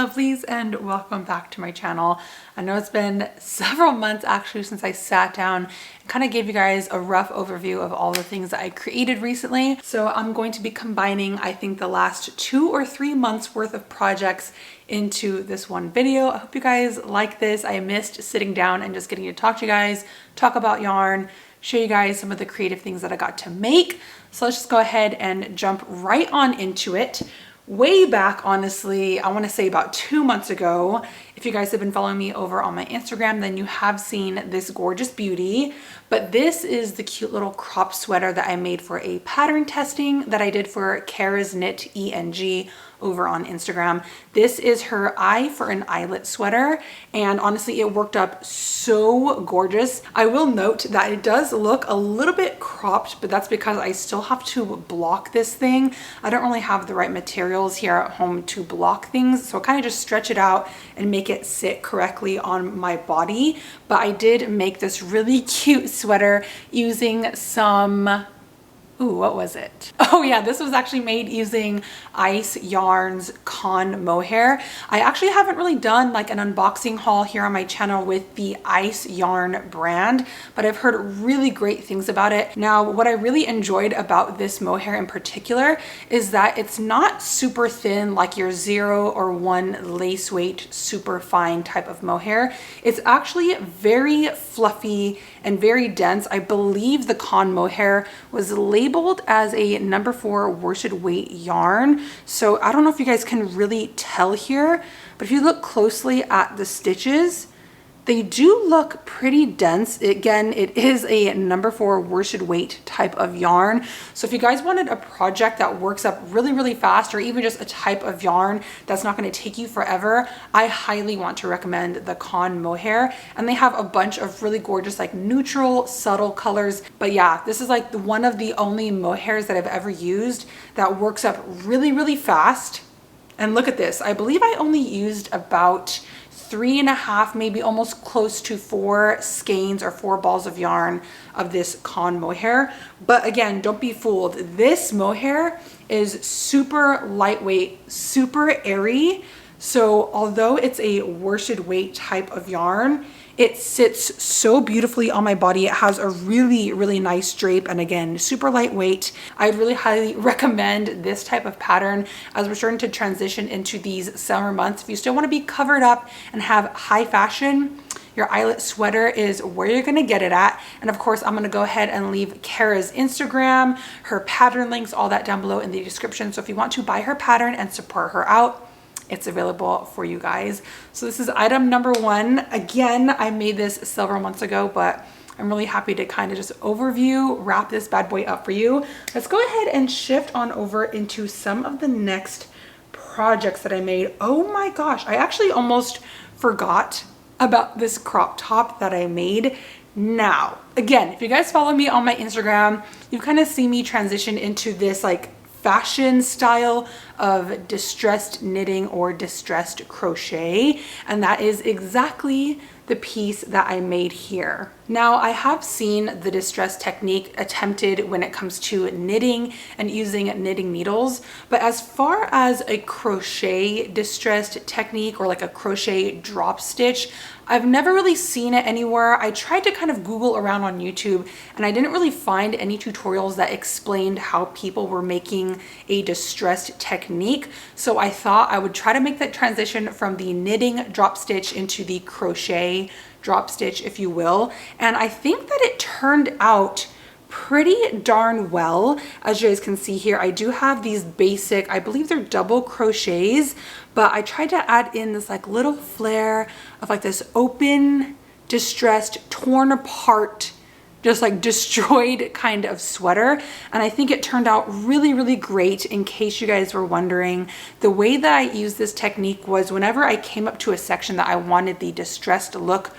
lovelies, and welcome back to my channel. I know it's been several months actually since I sat down and kind of gave you guys a rough overview of all the things that I created recently. So I'm going to be combining, I think, the last 2 or 3 months worth of projects into this one video. I hope you guys like this. I missed sitting down and just getting to talk to you guys, talk about yarn, show you guys some of the creative things that I got to make. So let's just go ahead and jump right on into it. Way back, honestly, I want to say about 2 months ago, if you guys have been following me over on my Instagram, then you have seen this gorgeous beauty. But this is the cute little crop sweater that I made for a pattern testing that I did for Kara's Knit ENG over on Instagram. This is her eye for an eyelet sweater, and honestly it worked up so gorgeous. I will note that it does look a little bit cropped, but that's because I still have to block this thing. I don't really have the right materials here at home to block things, so I kind of just stretch it out and make it sit correctly on my body. But I did make this really cute sweater using some, ooh, what was it? Oh yeah, this was actually made using Ice Yarn's Con Mohair. I actually haven't really done like an unboxing haul here on my channel with the Ice Yarn brand, but I've heard really great things about it. Now, what I really enjoyed about this mohair in particular is that it's not super thin like your 0 or 1 lace weight super fine type of mohair. It's actually very fluffy and very dense. I believe the Con Mohair was labeled as a number 4 worsted weight yarn. So I don't know if you guys can really tell here, but if you look closely at the stitches, they do look pretty dense. Again, it is a number 4 worsted weight type of yarn. So if you guys wanted a project that works up really, really fast, or even just a type of yarn that's not going to take you forever, I highly want to recommend the Con Mohair. And they have a bunch of really gorgeous, like neutral, subtle colors. But yeah, this is like one of the only mohairs that I've ever used that works up really, really fast. And look at this. I believe I only used about 3.5, maybe almost close to 4 skeins or 4 balls of yarn of this Con Mohair. But again, don't be fooled. This mohair is super lightweight, super airy. So although it's a worsted weight type of yarn, it sits so beautifully on my body. It has a really, really nice drape, and again, super lightweight. I'd really highly recommend this type of pattern as we're starting to transition into these summer months. If you still want to be covered up and have high fashion, your eyelet sweater is where you're going to get it at. And of course, I'm going to go ahead and leave Kara's Instagram, her pattern links, all that down below in the description. So if you want to buy her pattern and support her out, it's available for you guys. So this is item number 1. Again, I made this several months ago, but I'm really happy to kind of just wrap this bad boy up for you. Let's go ahead and shift on over into some of the next projects that I made. Oh my gosh, I actually almost forgot about this crop top that I made. Now, again, if you guys follow me on my Instagram, you've kind of seen me transition into this like fashion style of distressed knitting or distressed crochet, and that is exactly the piece that I made here. Now, I have seen the distressed technique attempted when it comes to knitting and using knitting needles, but as far as a crochet distressed technique or like a crochet drop stitch, I've never really seen it anywhere. I tried to kind of Google around on YouTube, and I didn't really find any tutorials that explained how people were making a distressed technique. So I thought I would try to make that transition from the knitting drop stitch into the crochet drop stitch, if you will. And I think that it turned out pretty darn well. As you guys can see here, I do have these basic, I believe they're double crochets, but I tried to add in this like little flair of like this open, distressed, torn apart, just like destroyed kind of sweater. And I think it turned out really, really great. In case you guys were wondering, the way that I used this technique was whenever I came up to a section that I wanted the distressed look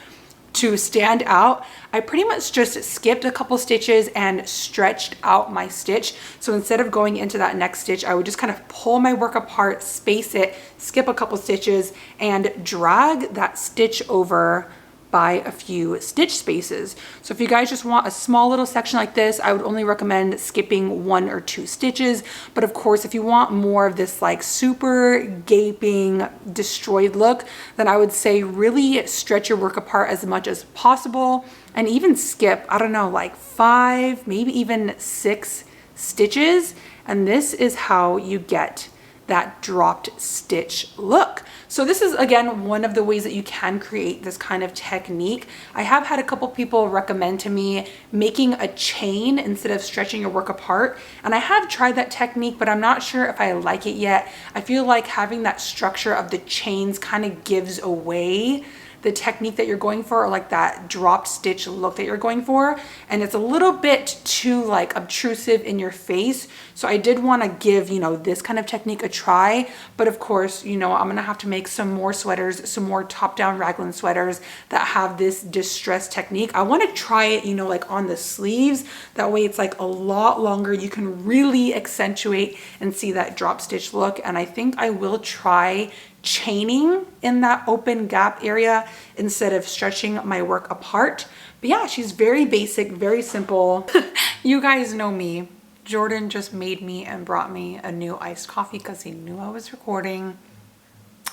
to stand out, I pretty much just skipped a couple stitches and stretched out my stitch. So instead of going into that next stitch, I would just kind of pull my work apart, space it, skip a couple stitches, and drag that stitch over by a few stitch spaces. So if you guys just want a small little section like this, I would only recommend skipping 1 or 2 stitches. But of course, if you want more of this like super gaping destroyed look, then I would say really stretch your work apart as much as possible and even skip, I don't know, like 5, maybe even 6 stitches. And this is how you get that dropped stitch look. So this is again one of the ways that you can create this kind of technique. I have had a couple people recommend to me making a chain instead of stretching your work apart, and I have tried that technique, but I'm not sure if I like it yet. I feel like having that structure of the chains kind of gives away the technique that you're going for, or like that drop stitch look that you're going for, and it's a little bit too like obtrusive in your face. So I did want to give, you know, this kind of technique a try, but of course, you know, I'm gonna have to make some more sweaters, some more top-down raglan sweaters that have this distressed technique. I want to try it, you know, like on the sleeves. That way it's like a lot longer. You can really accentuate and see that drop stitch look, and I think I will try chaining in that open gap area instead of stretching my work apart. But yeah, she's very basic, very simple. You guys know me. Jordan just made me and brought me a new iced coffee because he knew I was recording.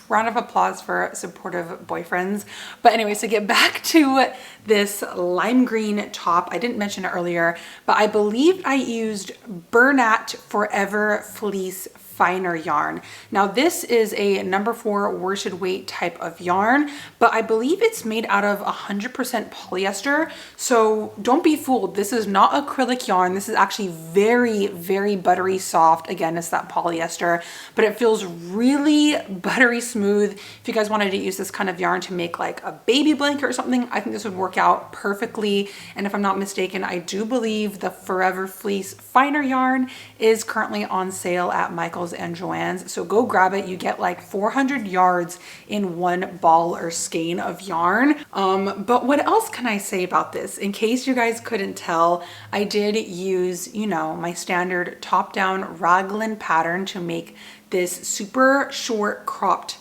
Round of applause for supportive boyfriends. But anyway, so get back to this lime green top. I didn't mention it earlier, but I believe I used Bernat Forever Fleece finer yarn. Now this is a number 4 worsted weight type of yarn, but I believe it's made out of 100% polyester. So don't be fooled. This is not acrylic yarn. This is actually very, very buttery soft. Again, it's that polyester, but it feels really buttery smooth. If you guys wanted to use this kind of yarn to make like a baby blanket or something, I think this would work out perfectly. And if I'm not mistaken, I do believe the Forever Fleece finer yarn is currently on sale at Michael's and Joann's, so go grab it. You get like 400 yards in one ball or skein of yarn. But what else can I say about this? In case you guys couldn't tell, I did use, you know, my standard top-down raglan pattern to make this super short crop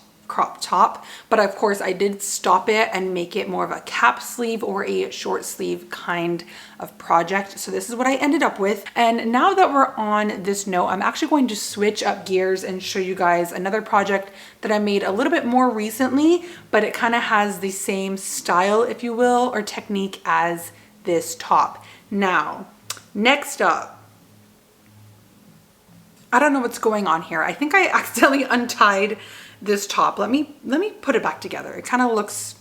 top, but of course I did stop it and make it more of a cap sleeve or a short sleeve kind of project. So this is what I ended up with. And now that we're on this note, I'm actually going to switch up gears and show you guys another project that I made a little bit more recently, but it kind of has the same style, if you will, or technique as this top. Now, next up, I don't know what's going on here. I think I accidentally untied this top. Let me put it back together. It kind of looks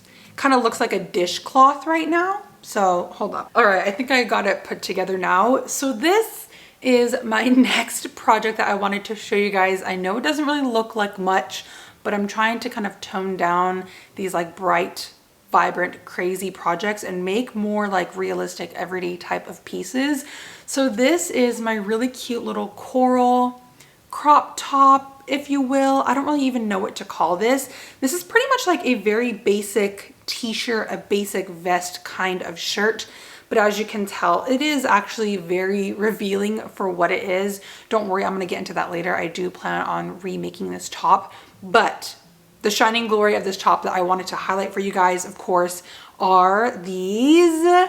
like a dishcloth right now. So hold up. All right, I think I got it put together now. So this is my next project that I wanted to show you guys. I know it doesn't really look like much, but I'm trying to kind of tone down these like bright, vibrant, crazy projects and make more like realistic everyday type of pieces. So this is my really cute little coral crop top, if you will. I don't really even know what to call this. This is pretty much like a very basic t-shirt, a basic vest kind of shirt. But as you can tell, it is actually very revealing for what it is. Don't worry, I'm gonna get into that later. I do plan on remaking this top, but the shining glory of this top that I wanted to highlight for you guys, of course, are these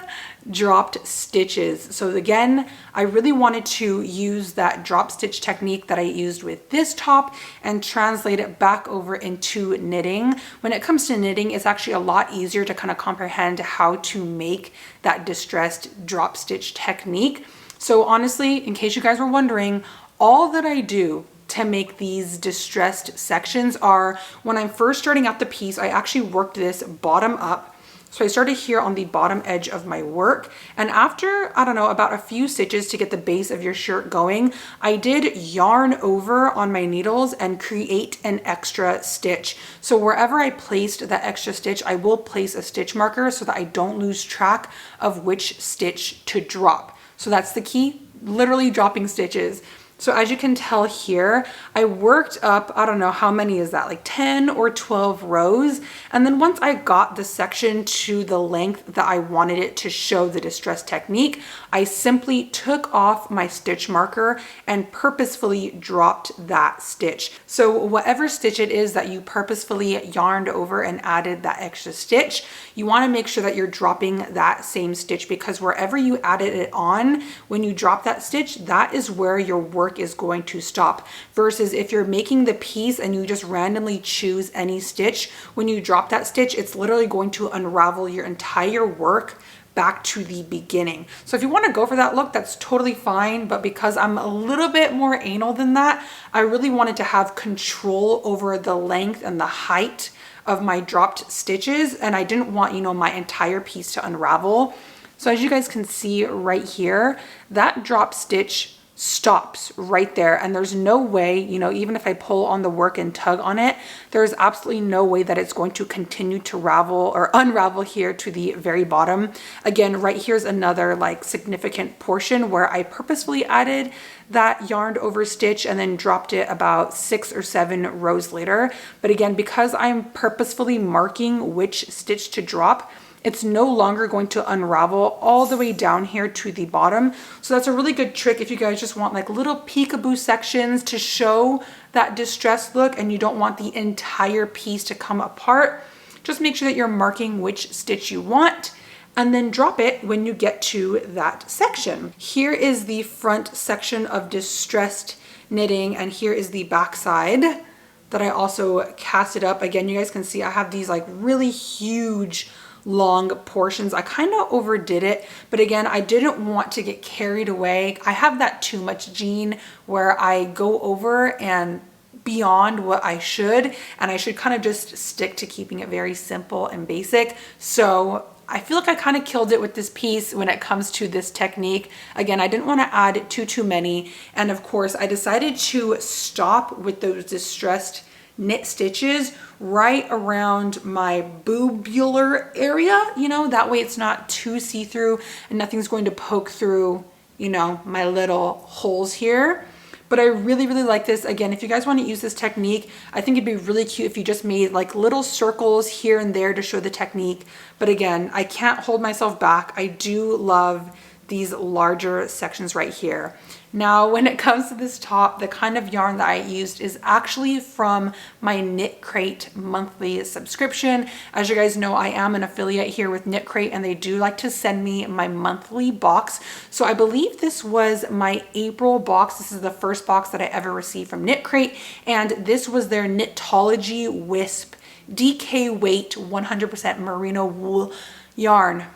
dropped stitches. So again, I really wanted to use that drop stitch technique that I used with this top and translate it back over into knitting. When it comes to knitting, it's actually a lot easier to kind of comprehend how to make that distressed drop stitch technique. So honestly, in case you guys were wondering, all that I do to make these distressed sections are, when I'm first starting out the piece, I actually worked this bottom up. So I started here on the bottom edge of my work, and after, I don't know, about a few stitches to get the base of your shirt going, I did yarn over on my needles and create an extra stitch. So wherever I placed that extra stitch, I will place a stitch marker so that I don't lose track of which stitch to drop. So that's the key, literally dropping stitches. So as you can tell here, I worked up, I don't know how many is that, like 10 or 12 rows. And then once I got the section to the length that I wanted it to show the distress technique, I simply took off my stitch marker and purposefully dropped that stitch. So whatever stitch it is that you purposefully yarned over and added that extra stitch, you want to make sure that you're dropping that same stitch, because wherever you added it on, when you drop that stitch, that is where your work is going to stop. Versus if you're making the piece and you just randomly choose any stitch, when you drop that stitch, it's literally going to unravel your entire work back to the beginning. So if you want to go for that look, that's totally fine. But because I'm a little bit more anal than that, I really wanted to have control over the length and the height of my dropped stitches. And I didn't want, you know, my entire piece to unravel. So as you guys can see right here, that drop stitch stops right there, and there's no way, you know, even if I pull on the work and tug on it, there's absolutely no way that it's going to continue to ravel or unravel here to the very bottom. Again, right here's another like significant portion where I purposefully added that yarned over stitch and then dropped it about 6 or 7 rows later. But again, because I'm purposefully marking which stitch to drop, it's no longer going to unravel all the way down here to the bottom. So that's a really good trick if you guys just want like little peekaboo sections to show that distressed look and you don't want the entire piece to come apart. Just make sure that you're marking which stitch you want and then drop it when you get to that section. Here is the front section of distressed knitting, and here is the back side that I also casted up. Again, you guys can see I have these like really huge long portions. I kind of overdid it, but again, I didn't want to get carried away. I have that too much gene where I go over and beyond what I should, and I should kind of just stick to keeping it very simple and basic. So I feel like I kind of killed it with this piece when it comes to this technique. Again, I didn't want to add too many, and of course I decided to stop with those distressed knit stitches right around my boobular area, you know, that way it's not too see-through and nothing's going to poke through, you know, my little holes here. But I really like this. Again, if you guys want to use this technique, I think it'd be really cute if you just made like little circles here and there to show the technique. But again, I can't hold myself back. I do love these larger sections right here. Now, when it comes to this top, the kind of yarn that I used is actually from my Knit Crate monthly subscription. As you guys know, I am an affiliate here with Knit Crate, and they do like to send me my monthly box. So I believe this was my April box. This is the first box that I ever received from Knit Crate, and this was their Knitology Wisp DK weight 100% merino wool yarn.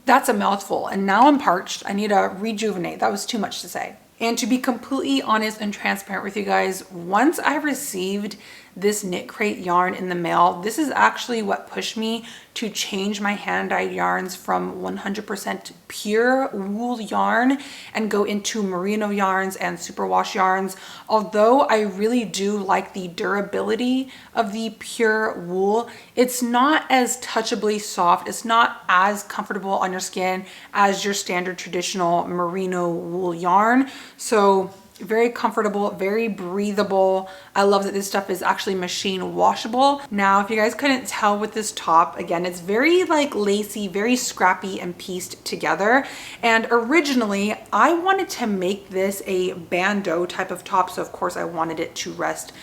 That's a mouthful, and now I'm parched. I need to rejuvenate. That was too much to say. And to be completely honest and transparent with you guys, once I received this Knit Crate yarn in the mail, this is actually what pushed me to change my hand-dyed yarns from 100% pure wool yarn and go into merino yarns and superwash yarns. Although I really do like the durability of the pure wool, it's not as touchably soft. It's not as comfortable on your skin as your standard traditional merino wool yarn. So very comfortable, very breathable. I love that this stuff is actually machine washable. Now, if you guys couldn't tell with this top, again, it's very like lacy, very scrappy and pieced together. And originally I wanted to make this a bandeau type of top. So of course I wanted it to rest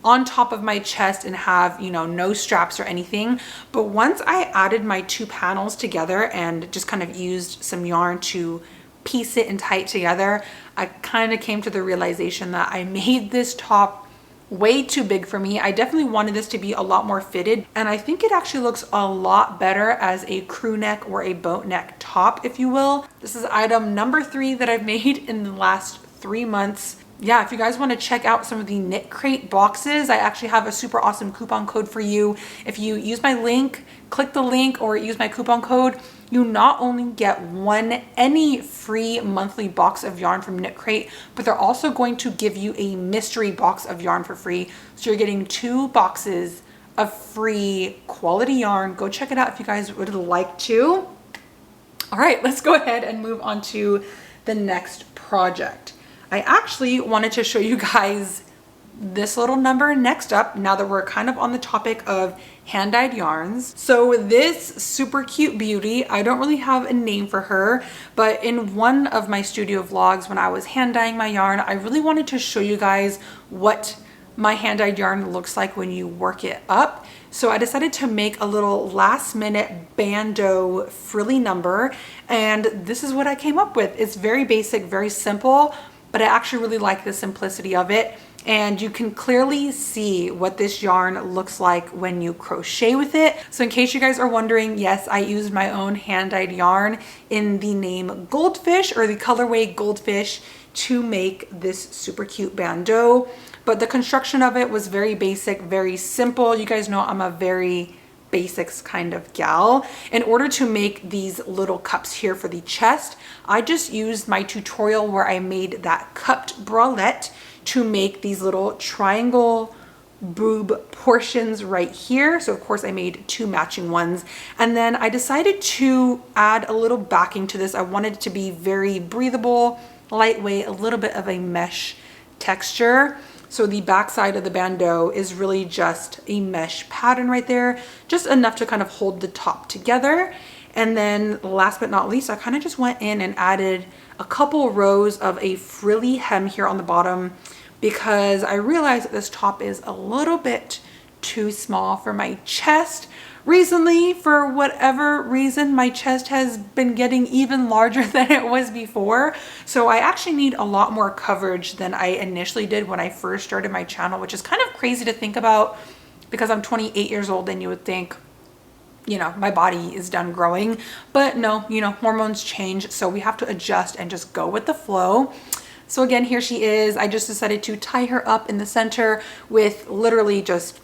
on top of my chest and have, you know, no straps or anything. But once I added my 2 panels together and just kind of used some yarn to piece it and tie it together, I kind of came to the realization that I made this top way too big for me. I definitely wanted this to be a lot more fitted, and I think it actually looks a lot better as a crew neck or a boat neck top, if you will. This is item number 3 that I've made in the last 3 months. Yeah, if you guys want to check out some of the Knit Crate boxes, I actually have a super awesome coupon code for you. If you use my link, click the link or use my coupon code, you not only get any free monthly box of yarn from Knit Crate, but they're also going to give you a mystery box of yarn for free. So you're getting 2 boxes of free quality yarn. Go check it out if you guys would like to. All right, let's go ahead and move on to the next project. I actually wanted to show you guys this little number next up, now that we're kind of on the topic of hand-dyed yarns. So this super cute beauty, I don't really have a name for her, but in one of my studio vlogs when I was hand dyeing my yarn, I really wanted to show you guys what my hand-dyed yarn looks like when you work it up. So I decided to make a little last minute bandeau frilly number, and this is what I came up with. It's very basic, very simple, but I actually really like the simplicity of it. And you can clearly see what this yarn looks like when you crochet with it. So in case you guys are wondering, yes, I used my own hand-dyed yarn in the name Goldfish, or the colorway Goldfish, to make this super cute bandeau. But the construction of it was very basic, very simple. You guys know I'm a very basics kind of gal. In order to make these little cups here for the chest, I just used my tutorial where I made that cupped bralette to make these little triangle boob portions right here. So of course I made 2 matching ones, and then I decided to add a little backing to this. I wanted it to be very breathable, lightweight, a little bit of a mesh texture. So the back side of the bandeau is really just a mesh pattern right there, just enough to kind of hold the top together. And then last but not least, I kind of just went in and added a couple rows of a frilly hem here on the bottom, because I realized that this top is a little bit too small for my chest. Recently, for whatever reason, my chest has been getting even larger than it was before. So I actually need a lot more coverage than I initially did when I first started my channel, which is kind of crazy to think about because I'm 28 years old and you would think, you know, my body is done growing. But no, you know, hormones change. So we have to adjust and just go with the flow. So again, here she is. I just decided to tie her up in the center with literally just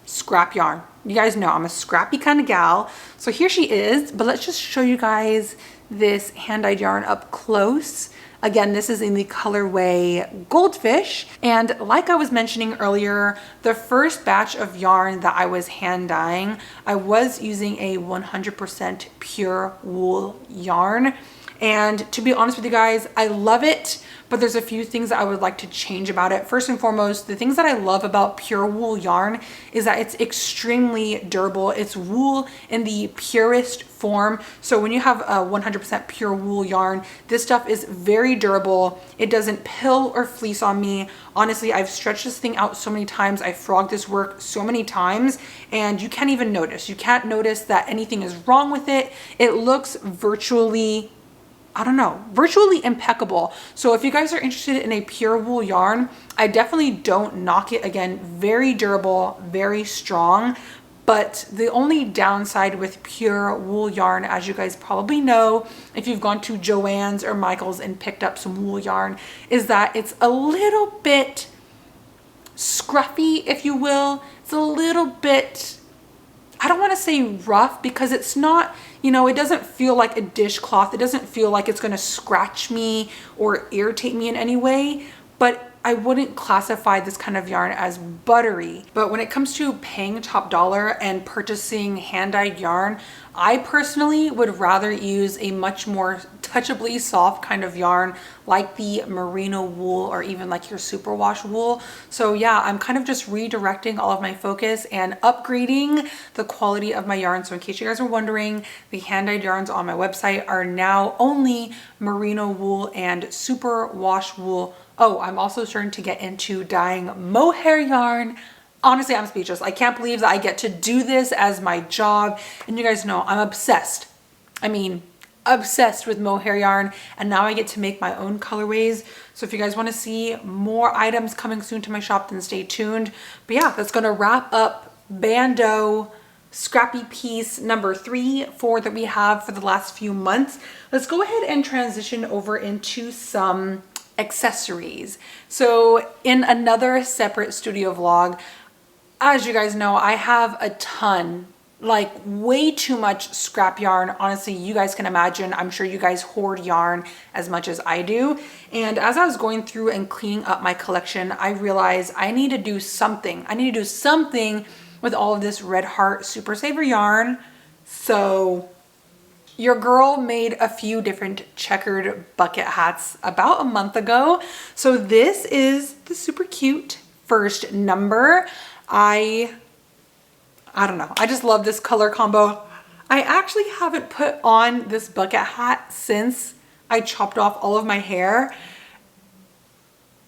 scrap yarn. You guys know I'm a scrappy kind of gal. So here she is, but let's just show you guys this hand-dyed yarn up close. Again, this is in the colorway Goldfish. And like I was mentioning earlier, the first batch of yarn that I was hand dyeing, I was using a 100% pure wool yarn. And to be honest with you guys, I love it, but there's a few things that I would like to change about it. First and foremost, the things that I love about pure wool yarn is that it's extremely durable. It's wool in the purest form. So when you have a 100% pure wool yarn, this stuff is very durable. It doesn't pill or fleece on me. Honestly, I've stretched this thing out so many times. I frogged this work so many times, and you can't even notice. You can't notice that anything is wrong with it. It looks virtually, I don't know, virtually impeccable. So if you guys are interested in a pure wool yarn, I definitely don't knock it. Again, very durable, very strong. But the only downside with pure wool yarn, as you guys probably know, if you've gone to Joann's or Michael's and picked up some wool yarn, is that it's a little bit scruffy, if you will. It's a little bit, I don't want to say rough, because it's not, you know, it doesn't feel like a dishcloth. It doesn't feel like it's going to scratch me or irritate me in any way, but I wouldn't classify this kind of yarn as buttery. But when it comes to paying top dollar and purchasing hand-dyed yarn, I personally would rather use a much more touchably soft kind of yarn like the merino wool or even like your superwash wool. So yeah, I'm kind of just redirecting all of my focus and upgrading the quality of my yarn. So in case you guys are wondering, the hand-dyed yarns on my website are now only merino wool and superwash wool. Oh, I'm also starting to get into dyeing mohair yarn. Honestly, I'm speechless. I can't believe that I get to do this as my job. And you guys know I'm obsessed. I mean, obsessed with mohair yarn. And now I get to make my own colorways. So if you guys want to see more items coming soon to my shop, then stay tuned. But yeah, that's going to wrap up bandeau scrappy piece number 3, 4 that we have for the last few months. Let's go ahead and transition over into some accessories. So in another separate studio vlog, as you guys know, I have a ton, like way too much scrap yarn. Honestly, you guys can imagine, I'm sure you guys hoard yarn as much as I do. And as I was going through and cleaning up my collection, I realized I need to do something. I need to do something with all of this Red Heart Super Saver yarn. So Your girl made a few different checkered bucket hats about a month ago. So this is the super cute first number. I don't know. I just love this color combo. I actually haven't put on this bucket hat since I chopped off all of my hair.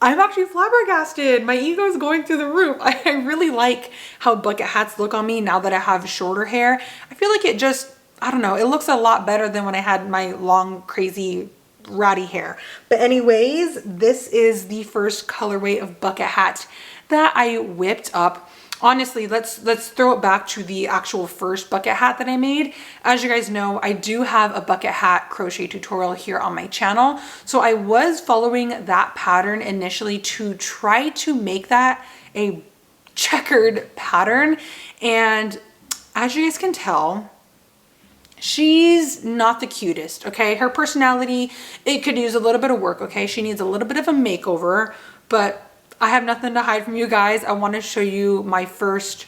I'm actually flabbergasted. My ego is going through the roof. I really like how bucket hats look on me now that I have shorter hair. I feel like it just, I don't know, it looks a lot better than when I had my long, crazy, ratty hair. But anyways, this is the first colorway of bucket hat that I whipped up. Honestly, let's throw it back to the actual first bucket hat that I made. As you guys know, I do have a bucket hat crochet tutorial here on my channel. So I was following that pattern initially to try to make that a checkered pattern. And as you guys can tell, she's not the cutest, okay? Her personality, it could use a little bit of work, okay? She needs a little bit of a makeover, but I have nothing to hide from you guys. I want to show you my first,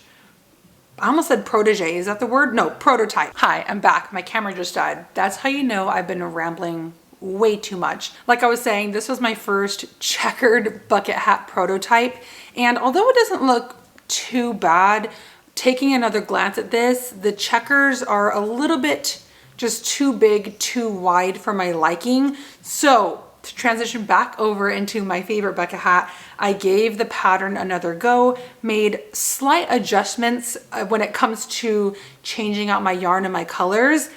I almost said protege. Is that the word? No, prototype. Hi, I'm back. My camera just died. That's how you know I've been rambling way too much. Like I was saying, this was my first checkered bucket hat prototype. And although it doesn't look too bad, taking another glance at this, the checkers are a little bit just too big, too wide for my liking. So to transition back over into my favorite bucket hat, I gave the pattern another go, made slight adjustments when it comes to changing out my yarn and my colors.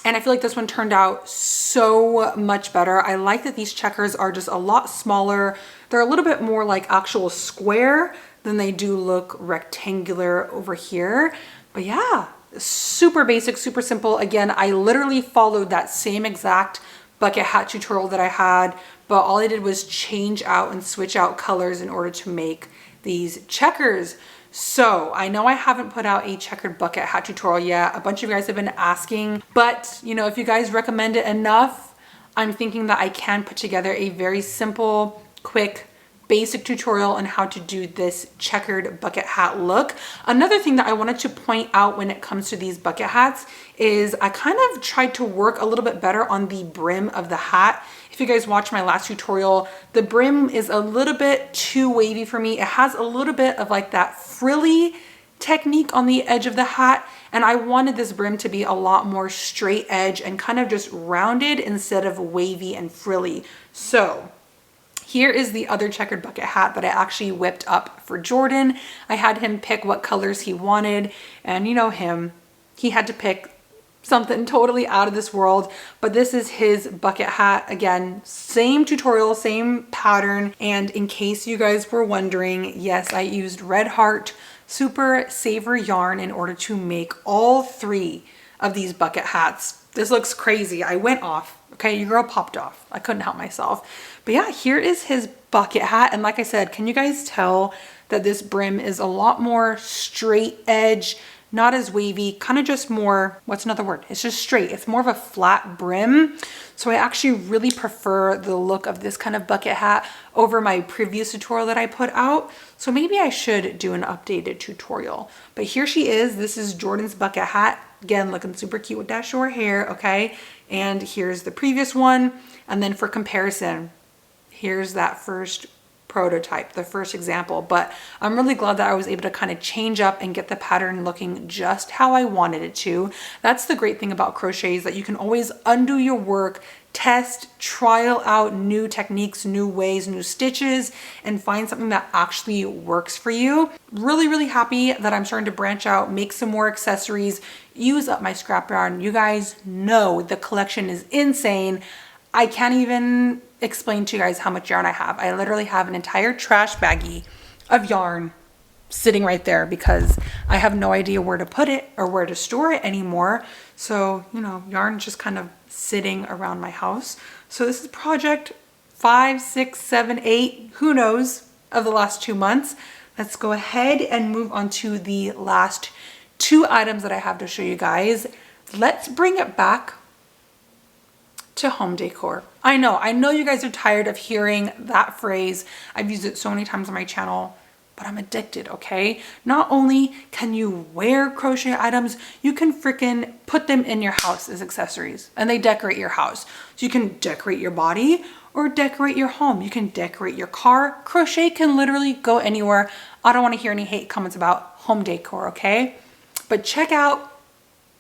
And I feel like this one turned out so much better. I like that these checkers are just a lot smaller. They're a little bit more like actual square than they do look rectangular over here. But yeah, super basic, super simple. Again, I literally followed that same exact bucket hat tutorial that I had, but all I did was change out and switch out colors in order to make these checkers. So I know I haven't put out a checkered bucket hat tutorial yet. A bunch of you guys have been asking, but you know, if you guys recommend it enough, I'm thinking that I can put together a very simple, quick, basic tutorial on how to do this checkered bucket hat look. Another thing that I wanted to point out when it comes to these bucket hats is I kind of tried to work a little bit better on the brim of the hat. If you guys watched my last tutorial, the brim is a little bit too wavy for me. It has a little bit of like that frilly technique on the edge of the hat, and I wanted this brim to be a lot more straight edge and kind of just rounded instead of wavy and frilly. So here is the other checkered bucket hat that I actually whipped up for Jordan. I had him pick what colors he wanted, and you know him, he had to pick something totally out of this world, but this is his bucket hat. Again, same tutorial, same pattern. And in case you guys were wondering, yes, I used Red Heart Super Saver yarn in order to make all three of these bucket hats. This looks crazy. I went off. Okay, your girl popped off. I couldn't help myself. But yeah, here is his bucket hat. And like I said, can you guys tell that this brim is a lot more straight edge, not as wavy, kind of just more, what's another word? It's just straight. It's more of a flat brim. So I actually really prefer the look of this kind of bucket hat over my previous tutorial that I put out. So maybe I should do an updated tutorial. But here she is. This is Jordan's bucket hat. Again, looking super cute with that short hair, okay? And here's the previous one. And then for comparison, here's that first prototype, the first example. But I'm really glad that I was able to kind of change up and get the pattern looking just how I wanted it to. That's the great thing about crochet, is that you can always undo your work, test, trial out new techniques, new ways, new stitches, and find something that actually works for you. Really, really happy that I'm starting to branch out, make some more accessories, use up my scrap yarn. You guys know the collection is insane. I can't even explain to you guys how much yarn I have. I literally have an entire trash baggie of yarn sitting right there because I have no idea where to put it or where to store it anymore. So, you know, yarn's just kind of sitting around my house. So this is project 5, 6, 7, 8, who knows, of the last 2 months. Let's go ahead and move on to the last 2 items that I have to show you guys. Let's bring it back to home decor. I know you guys are tired of hearing that phrase. I've used it so many times on my channel, but I'm addicted, okay? Not only can you wear crochet items, you can freaking put them in your house as accessories and they decorate your house. So you can decorate your body or decorate your home. You can decorate your car. Crochet can literally go anywhere. I don't want to hear any hate comments about home decor, okay? But check out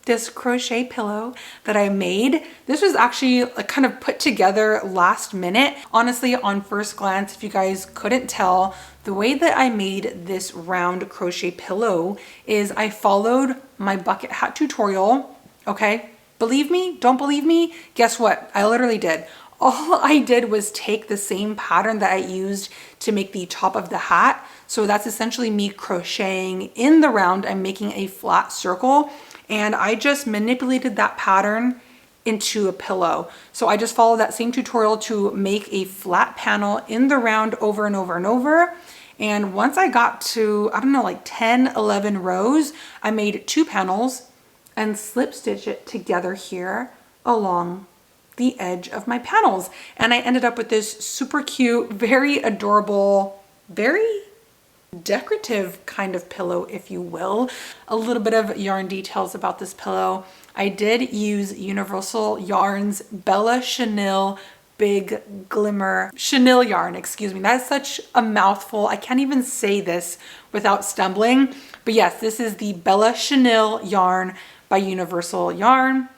this crochet pillow that I made. This was actually like kind of put together last minute. Honestly, on first glance, if you guys couldn't tell, the way that I made this round crochet pillow is I followed my bucket hat tutorial, okay? Believe me? Don't believe me? Guess what? I literally did. All I did was take the same pattern that I used to make the top of the hat. So that's essentially me crocheting in the round. I'm making a flat circle and I just manipulated that pattern into a pillow. So I just followed that same tutorial to make a flat panel in the round over and over and over. And once I got to, I don't know, like 10, 11 rows, I made 2 panels and slip stitch it together here along the edge of my panels. And I ended up with this super cute, very adorable, very decorative kind of pillow, if you will. A little bit of yarn details about this pillow. I did use Universal Yarns Bella Chenille Big Glimmer chenille yarn, excuse me. That's such a mouthful. I can't even say this without stumbling. But yes, this is the Bella Chenille yarn by Universal Yarn.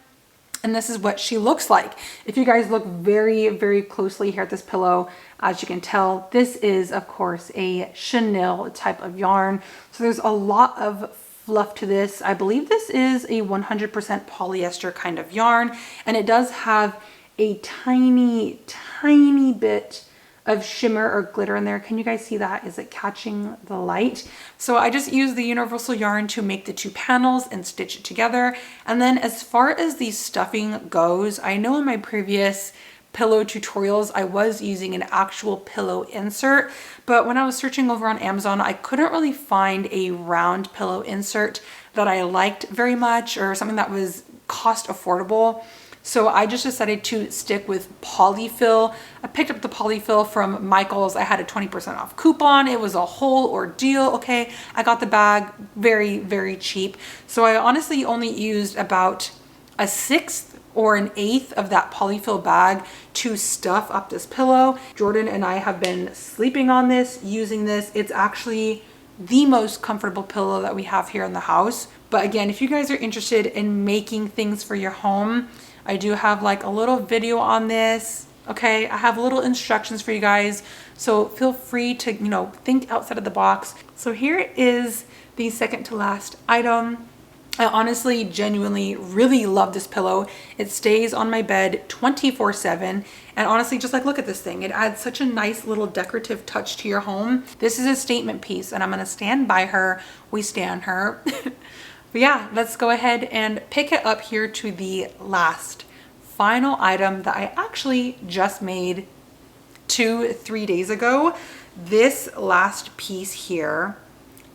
And this is what she looks like. If you guys look very, very closely here at this pillow, as you can tell, this is of course a chenille type of yarn. So there's a lot of fluff to this. I believe this is a 100% polyester kind of yarn. And it does have a tiny, tiny bit of shimmer or glitter in there. Can you guys see that? Is it catching the light? So I just used the Universal yarn to make the 2 panels and stitch it together. And then as far as the stuffing goes, I know in my previous pillow tutorials, I was using an actual pillow insert, but when I was searching over on Amazon, I couldn't really find a round pillow insert that I liked very much or something that was cost affordable. So I just decided to stick with polyfill. I picked up the polyfill from Michael's. I had a 20% off coupon. It was a whole ordeal. Okay, I got the bag very, very cheap. So I honestly only used about a 1/6 or an 1/8 of that polyfill bag to stuff up this pillow. Jordan and I have been sleeping on this, using this. It's actually the most comfortable pillow that we have here in the house. But again, if you guys are interested in making things for your home, I do have like a little video on this. Okay, I have little instructions for you guys. So feel free to, you know, think outside of the box. So here is the second to last item. I honestly, genuinely, really love this pillow. It stays on my bed 24/7. And honestly, just like, look at this thing. It adds such a nice little decorative touch to your home. This is a statement piece and I'm gonna stand by her. We stand her. But yeah, let's go ahead and pick it up here to the last final item that I actually just made 2-3 days ago. This last piece here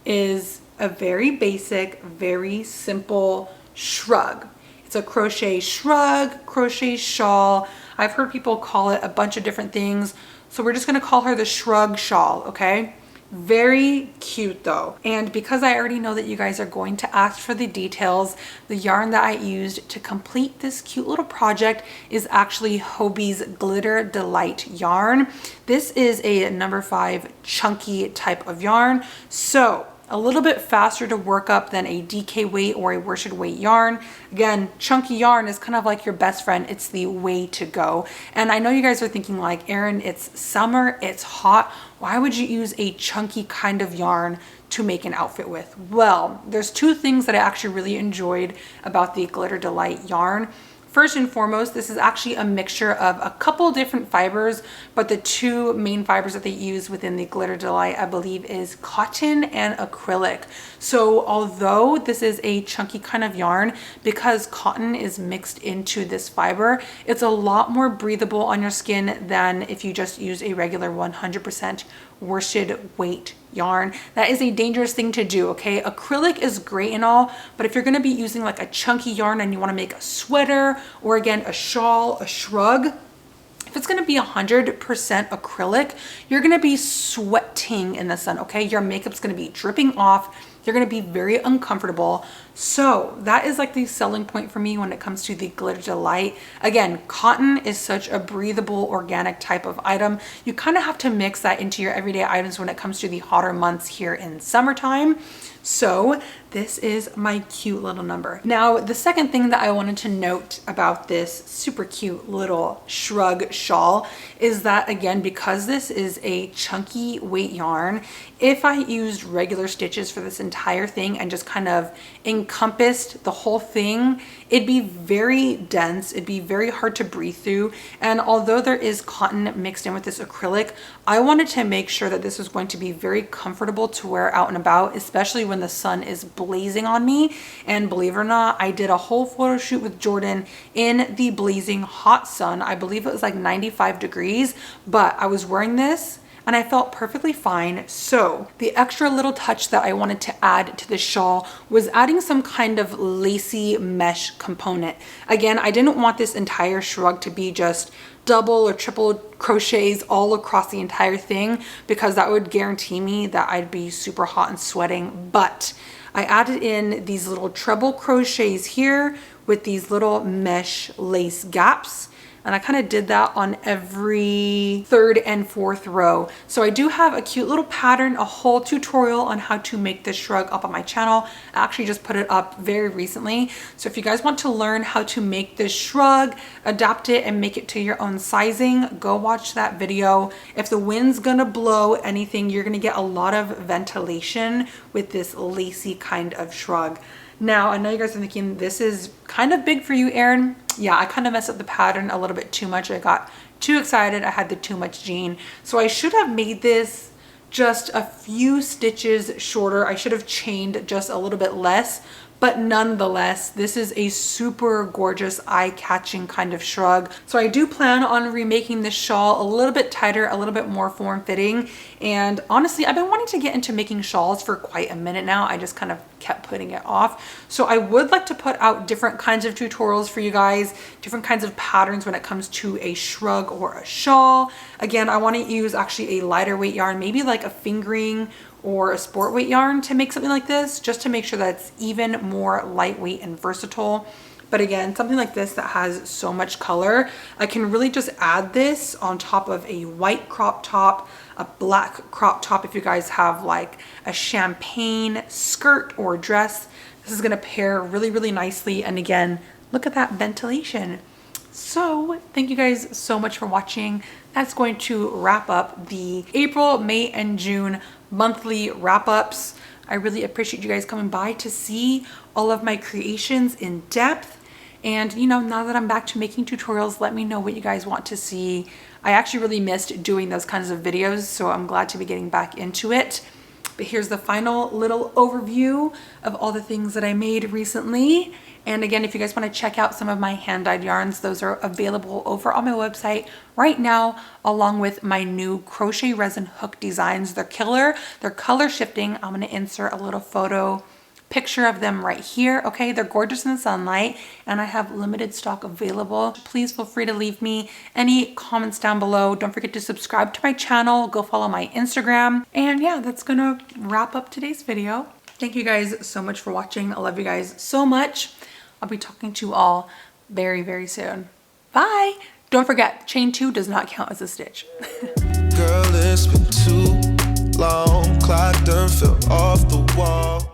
is a very basic, very simple shrug. It's a crochet shrug, crochet shawl. I've heard people call it a bunch of different things. So we're just gonna call her the shrug shawl, okay? Very cute though. And because I already know that you guys are going to ask for the details, the yarn that I used to complete this cute little project is actually Hobie's Glitter Delight yarn. This is a number 5 chunky type of yarn. So a little bit faster to work up than a DK weight or a worsted weight yarn. Again, chunky yarn is kind of like your best friend. It's the way to go. And I know you guys are thinking like, Erin, it's summer, it's hot. Why would you use a chunky kind of yarn to make an outfit with? Well, there's 2 things that I actually really enjoyed about the Glitter Delight yarn. First and foremost, this is actually a mixture of a couple different fibers, but the 2 main fibers that they use within the Glitter Delight, I believe, is cotton and acrylic. So although this is a chunky kind of yarn, because cotton is mixed into this fiber, it's a lot more breathable on your skin than if you just use a regular 100% worsted weight yarn. That is a dangerous thing to do, okay? Acrylic is great and all, but if you're gonna be using like a chunky yarn and you wanna make a sweater or again, a shawl, a shrug, If it's gonna be 100% acrylic, you're gonna be sweating in the sun, okay? Your makeup's gonna be dripping off. You're gonna be very uncomfortable. So that is like the selling point for me when it comes to the Glitter Delight. Again, cotton is such a breathable, organic type of item. You kind of have to mix that into your everyday items when it comes to the hotter months here in summertime. So this is my cute little number. Now, the second thing that I wanted to note about this super cute little shrug shawl is that, again, because this is a chunky weight yarn, if I used regular stitches for this entire thing and just kind of encompassed the whole thing, it'd be very dense. It'd be very hard to breathe through. And although there is cotton mixed in with this acrylic, I wanted to make sure that this was going to be very comfortable to wear out and about, especially when the sun is blazing on me. And believe it or not, I did a whole photo shoot with Jordan in the blazing hot sun. I believe it was like 95 degrees, but I was wearing this and I felt perfectly fine. So the extra little touch that I wanted to add to the shawl was adding some kind of lacy mesh component. Again, I didn't want this entire shrug to be just double or triple crochets all across the entire thing, because that would guarantee me that I'd be super hot and sweating. But I added in these little treble crochets here with these little mesh lace gaps. And I kind of did that on every third and fourth row. So I do have a cute little pattern, a whole tutorial on how to make this shrug up on my channel. I actually just put it up very recently. So if you guys want to learn how to make this shrug, adapt it and make it to your own sizing, go watch that video. If the wind's gonna blow anything, you're gonna get a lot of ventilation with this lacy kind of shrug. Now, I know you guys are thinking, this is kind of big for you, Erin. Yeah, I kind of messed up the pattern a little bit too much. I got too excited. I had the too much jean. So I should have made this just a few stitches shorter. I should have chained just a little bit less. But nonetheless, this is a super gorgeous, eye-catching kind of shrug. So I do plan on remaking this shawl a little bit tighter, a little bit more form-fitting. And honestly, I've been wanting to get into making shawls for quite a minute now. I just kind of kept putting it off. So I would like to put out different kinds of tutorials for you guys, different kinds of patterns when it comes to a shrug or a shawl. Again, I want to use actually a lighter weight yarn, maybe like a fingering or a sport weight yarn to make something like this, just to make sure that it's even more lightweight and versatile. But again, something like this that has so much color, I can really just add this on top of a white crop top, a black crop top if you guys have like a champagne skirt or dress. This is gonna pair really, really nicely. And again, look at that ventilation. So thank you guys so much for watching. That's going to wrap up the April, May, and June monthly wrap-ups. I really appreciate you guys coming by to see all of my creations in depth. And you know, now that I'm back to making tutorials, let me know what you guys want to see. I actually really missed doing those kinds of videos, so I'm glad to be getting back into it. But here's the final little overview of all the things that I made recently. And again, if you guys want to check out some of my hand-dyed yarns, those are available over on my website right now, along with my new crochet resin hook designs. They're killer. They're color shifting. I'm going to insert a little photo picture of them right here. Okay, they're gorgeous in the sunlight, and I have limited stock available. Please feel free to leave me any comments down below. Don't forget to subscribe to my channel. Go follow my Instagram. And yeah, that's gonna wrap up today's video. Thank you guys so much for watching. I love you guys so much. I'll be talking to you all very, very soon. Bye. Don't forget, chain 2 does not count as a stitch. Girl, it's been too long. Clock done fell off the wall.